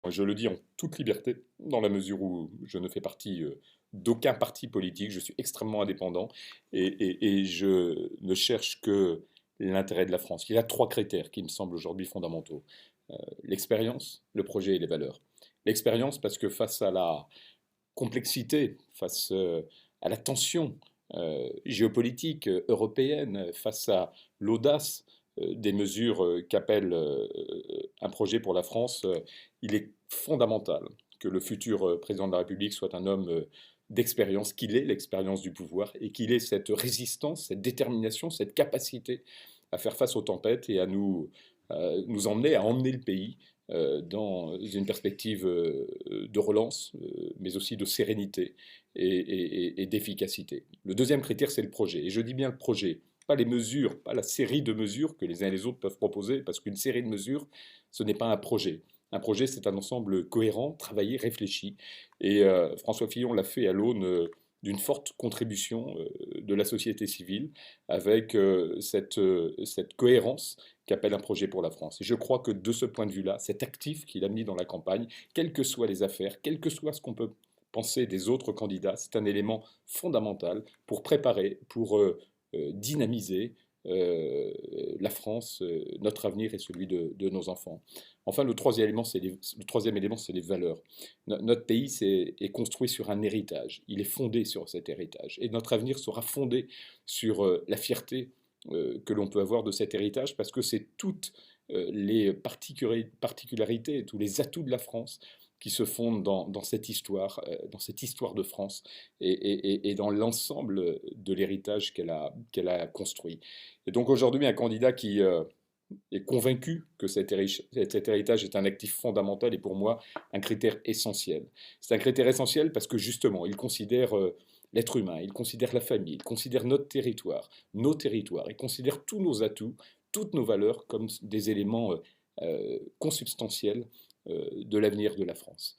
Je le dis en toute liberté, dans la mesure où je ne fais partie d'aucun parti politique, je suis extrêmement indépendant et je ne cherche que l'intérêt de la France. Il y a trois critères qui me semblent aujourd'hui fondamentaux. L'expérience, le projet et les valeurs. L'expérience parce que face à la complexité, face à la tension géopolitique européenne, face à l'audace des mesures qu'appelle un projet pour la France, il est fondamental que le futur président de la République soit un homme d'expérience, qu'il ait l'expérience du pouvoir et qu'il ait cette résistance, cette détermination, cette capacité à faire face aux tempêtes et à nous emmener, à emmener le pays dans une perspective de relance, mais aussi de sérénité et d'efficacité. Le deuxième critère, c'est le projet. Et je dis bien le projet, pas les mesures, pas la série de mesures que les uns et les autres peuvent proposer, parce qu'une série de mesures, ce n'est pas un projet. Un projet, c'est un ensemble cohérent, travaillé, réfléchi. Et François Fillon l'a fait à l'aune d'une forte contribution de la société civile, avec cette cohérence qu'appelle un projet pour la France. Et je crois que de ce point de vue-là, cet actif qu'il a mis dans la campagne, quelles que soient les affaires, quel que soit ce qu'on peut penser des autres candidats, c'est un élément fondamental pour préparer, pour dynamiser la France, notre avenir et celui de nos enfants. Enfin, le troisième élément, c'est les valeurs. Notre pays est construit sur un héritage. Il est fondé sur cet héritage. Et notre avenir sera fondé sur la fierté que l'on peut avoir de cet héritage, parce que c'est toutes les particularités, tous les atouts de la France qui se fondent dans dans cette histoire de France et dans l'ensemble de l'héritage qu'elle a construit. Et donc aujourd'hui, un candidat qui est convaincu que cet héritage est un actif fondamental et pour moi un critère essentiel. C'est un critère essentiel parce que justement, il considère l'être humain, il considère la famille, il considère notre territoire, nos territoires, il considère tous nos atouts, toutes nos valeurs comme des éléments consubstantiels de l'avenir de la France.